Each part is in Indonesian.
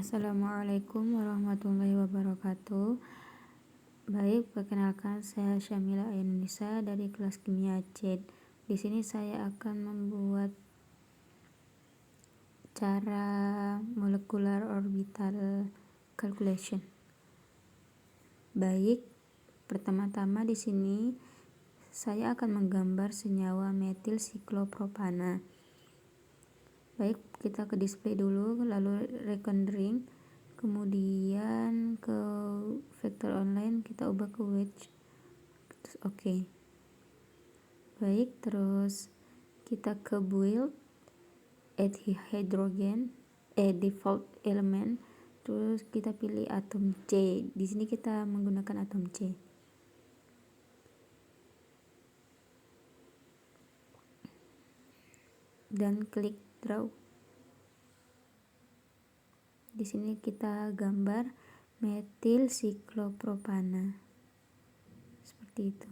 Assalamualaikum warahmatullahi wabarakatuh. Baik, perkenalkan saya Syamila Ainunisa dari kelas Kimia C. Di sini saya akan membuat cara molecular orbital calculation. Baik, pertama-tama di sini saya akan menggambar senyawa metil siklopropana. Baik, kita ke display dulu, lalu rendering, kemudian ke vektor online kita ubah ke wedge, terus oke. Baik, terus kita ke build, add hydrogen, default element, terus kita pilih atom C. Di sini kita menggunakan atom C. Dan klik draw. Di sini kita gambar metil siklopropana. Seperti itu.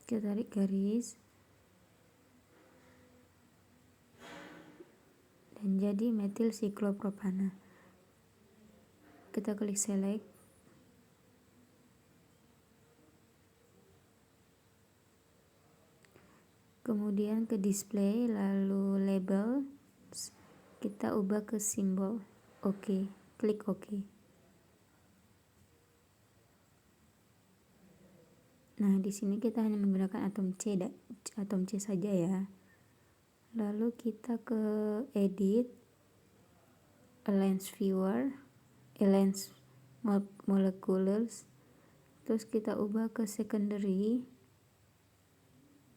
Kita tarik garis dan jadi metil siklopropana. Kita klik select, kemudian ke display, lalu label, kita ubah ke simbol oke, klik oke. Nah, di sini kita hanya menggunakan atom C saja ya. Lalu kita ke edit, align viewer, align molecules, terus kita ubah ke secondary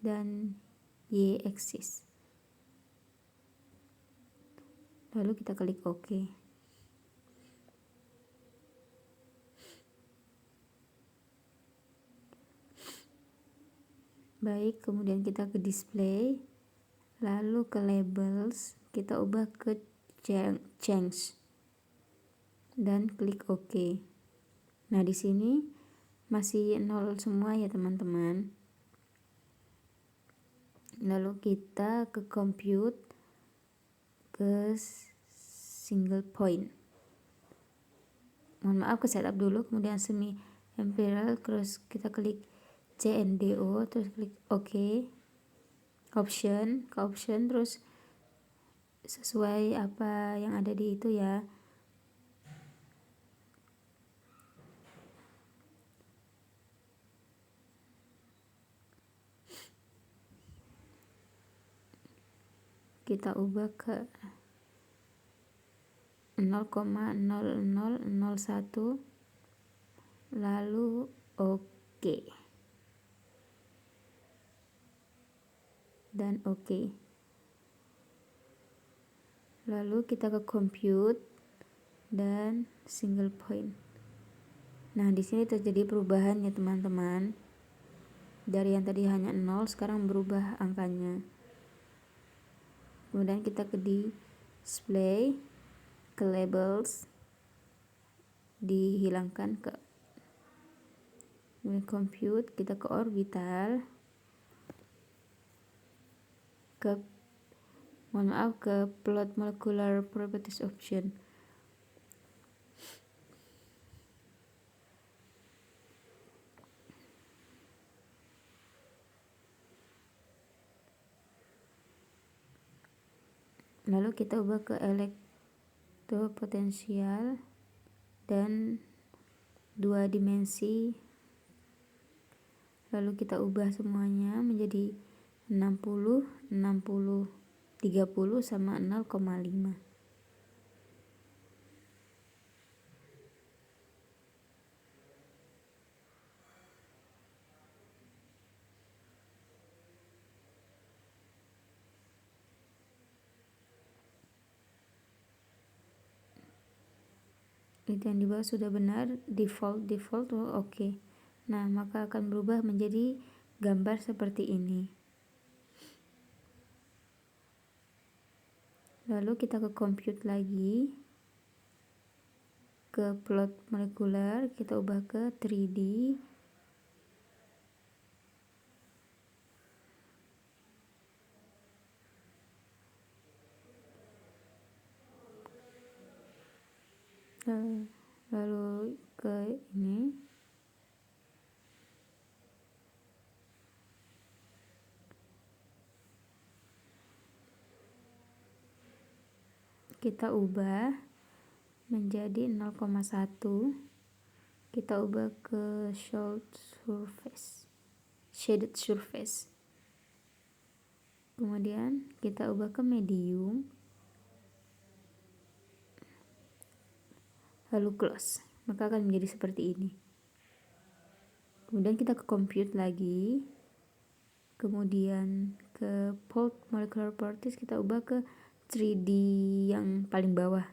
dan Y axis. Lalu kita klik OK. Baik, kemudian kita ke display, lalu ke labels, kita ubah ke change dan klik OK. Nah, di sini masih 0 semua ya teman-teman. Lalu kita ke compute, ke single point. Mohon maaf, ke setup dulu, kemudian semi empirical, terus kita klik CNDO, terus klik OK. Option, terus sesuai apa yang ada di itu ya. Kita ubah ke 0,0001, lalu OK. Dan OK. Lalu kita ke compute dan single point. Nah, di sini terjadi perubahan ya teman-teman. Dari yang tadi hanya 0, sekarang berubah angkanya. Kemudian kita ke display, ke labels, dihilangkan, ke compute, kita ke orbital, ke plot molecular properties option. Lalu kita ubah ke elektropotensial dan 2 dimensi. Lalu kita ubah semuanya menjadi 60, 60, 30 sama 0,5. Itu yang di bawah sudah benar, default oke. Nah, maka akan berubah menjadi gambar seperti ini. Lalu kita ke compute lagi, ke plot molekuler, kita ubah ke 3D. Lalu ke ini, kita ubah menjadi 0,1, kita ubah ke shaded surface, kemudian kita ubah ke medium, lalu close, maka akan menjadi seperti ini. Kemudian kita ke compute lagi, kemudian ke plot molecular properties, kita ubah ke 3D yang paling bawah,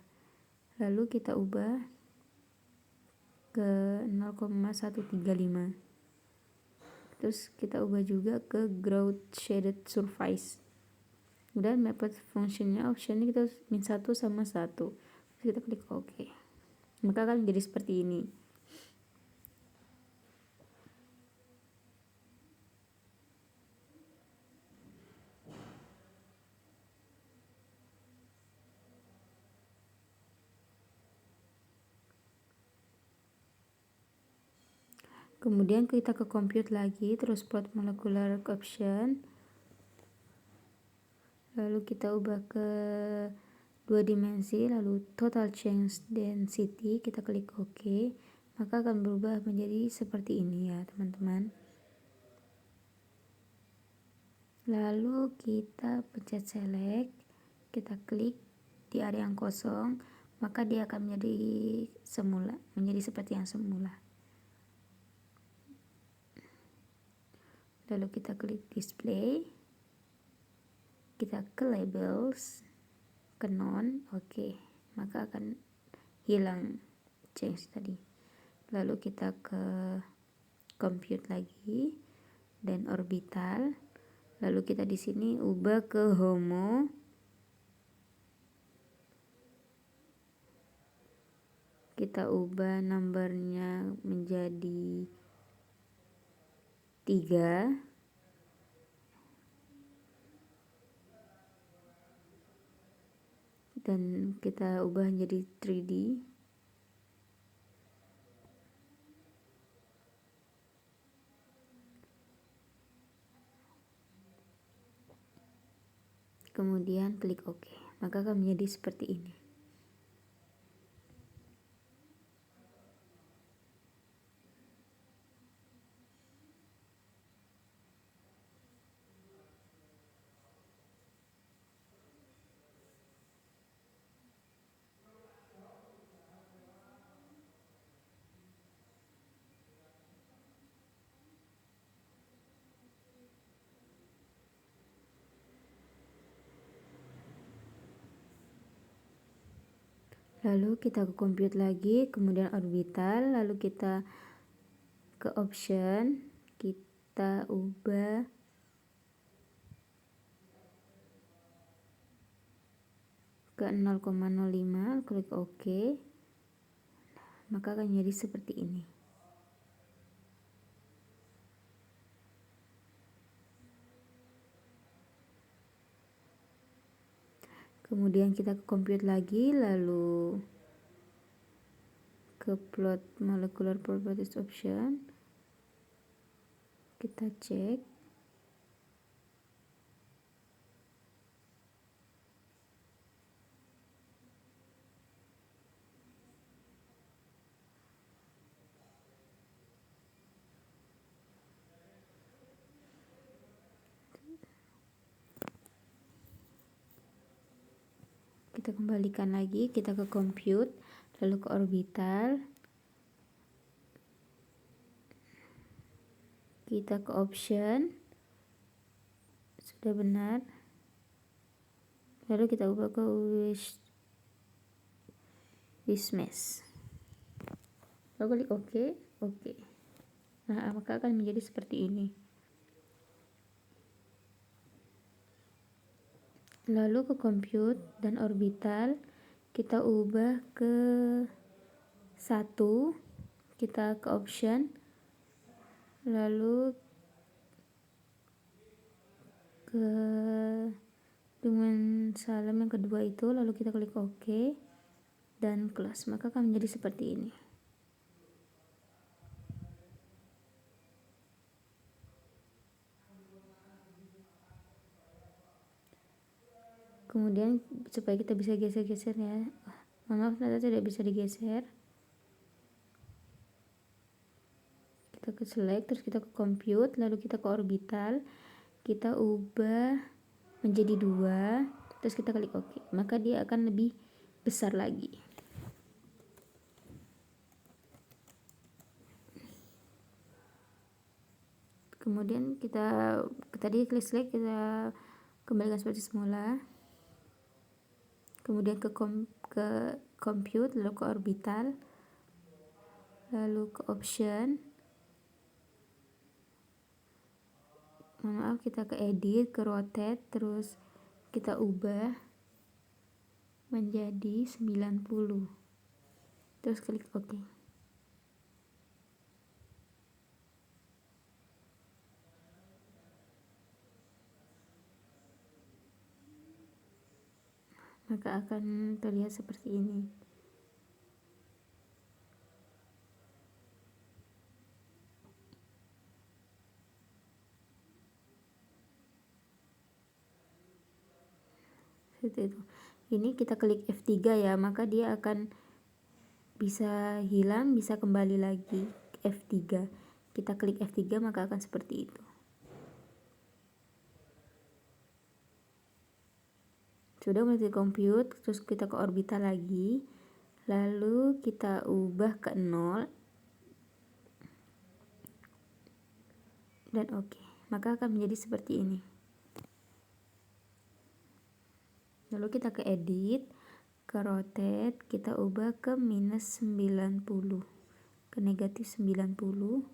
lalu kita ubah ke 0,135, terus kita ubah juga ke growth shaded surface. Kemudian method functionnya optionnya kita min 1 sama 1, terus kita klik OK, maka akan menjadi seperti ini. Kemudian kita ke compute lagi, terus plot molecular option, lalu kita ubah ke 2 dimensi, lalu total change density, kita klik OK, maka akan berubah menjadi seperti ini ya teman-teman. Lalu kita pencet select, kita klik di area yang kosong, maka dia akan menjadi seperti yang semula. Lalu kita klik display, kita ke labels, ke none, oke, maka akan hilang change tadi. Lalu kita ke compute lagi dan orbital, lalu kita di sini ubah ke homo, kita ubah numbernya menjadi 3, dan kita ubah menjadi 3D. Kemudian klik OK, maka akan menjadi seperti ini. Lalu kita ke compute lagi, kemudian orbital, lalu kita ke option, kita ubah ke 0,05, klik OK, maka akan jadi seperti ini. Kemudian kita ke compute lagi, lalu ke plot molecular properties option, kita cek, kita kembalikan lagi, kita ke compute, lalu ke orbital, kita ke option, sudah benar, lalu kita ubah ke wish mesh, lalu klik OK, OK. Nah, maka akan menjadi seperti ini. lalu ke compute dan orbital kita ubah ke 1, kita ke option, lalu ke dengan salam yang kedua itu, lalu kita klik OK dan close, maka akan menjadi seperti ini. Kemudian supaya kita bisa geser-geser ya, maaf ternyata tidak bisa digeser, kita ke select, terus kita ke compute, lalu kita ke orbital, kita ubah menjadi 2, terus kita klik OK, maka dia akan lebih besar lagi. Kemudian kita tadi klik select, kita kembalikan seperti semula, kemudian ke compute, lalu ke orbital, lalu ke option, maaf kita ke edit, ke rotate, terus kita ubah menjadi 90, terus klik OK. Maka akan terlihat seperti ini. Seperti itu. Ini kita klik F3 ya, maka dia akan bisa hilang, bisa kembali lagi F3. Kita klik F3 maka akan seperti itu. Sudah mulai compute, terus kita ke orbital lagi, lalu kita ubah ke 0 dan OK, maka akan menjadi seperti ini. Lalu kita ke edit, ke rotate, kita ubah ke minus 90, ke negatif 90,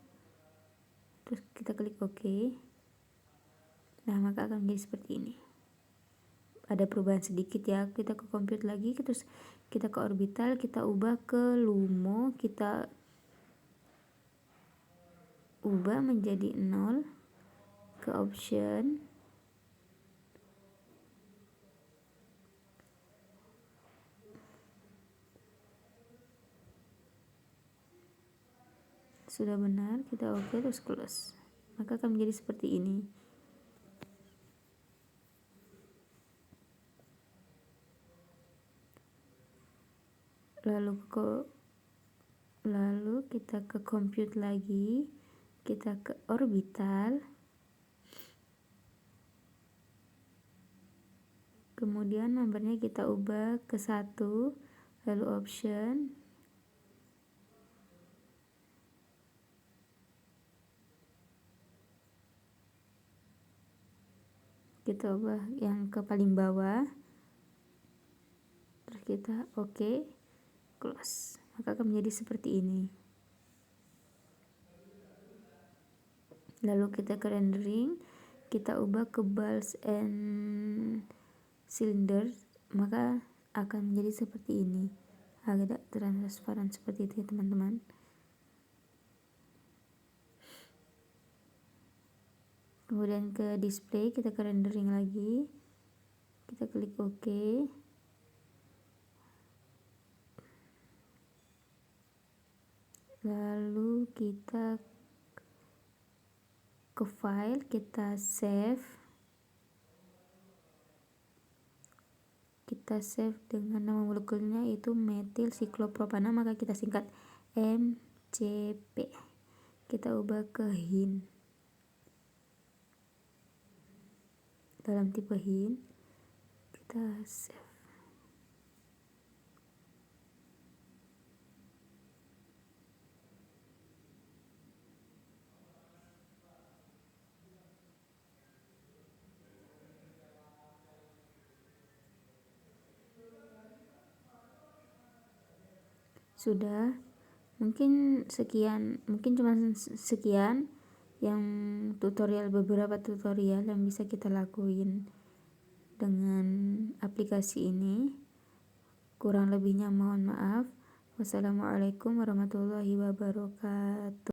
terus kita klik OK. Nah, maka akan menjadi seperti ini. Ada perubahan sedikit ya, kita ke compute lagi, terus kita ke orbital, kita ubah ke LUMO, kita ubah menjadi 0, ke option, sudah benar, kita OK, terus close, maka akan menjadi seperti ini. Lalu kita ke compute lagi, kita ke orbital, kemudian nomornya kita ubah ke 1, lalu option, kita ubah yang ke paling bawah, terus kita OK, close, maka akan menjadi seperti ini. Lalu kita ke rendering, kita ubah ke balls and cylinders, maka akan menjadi seperti ini, agak transparan seperti itu ya teman-teman. Kemudian ke display, kita ke rendering lagi, kita klik OK, lalu kita ke file, kita save dengan nama molekulnya itu metil siklopropana, maka kita singkat MCP, kita ubah ke HIN, dalam tipe HIN, kita save. Sudah, mungkin cuma sekian yang beberapa tutorial yang bisa kita lakuin. dengan aplikasi ini. Kurang lebihnya mohon maaf. Wassalamualaikum warahmatullahi wabarakatuh.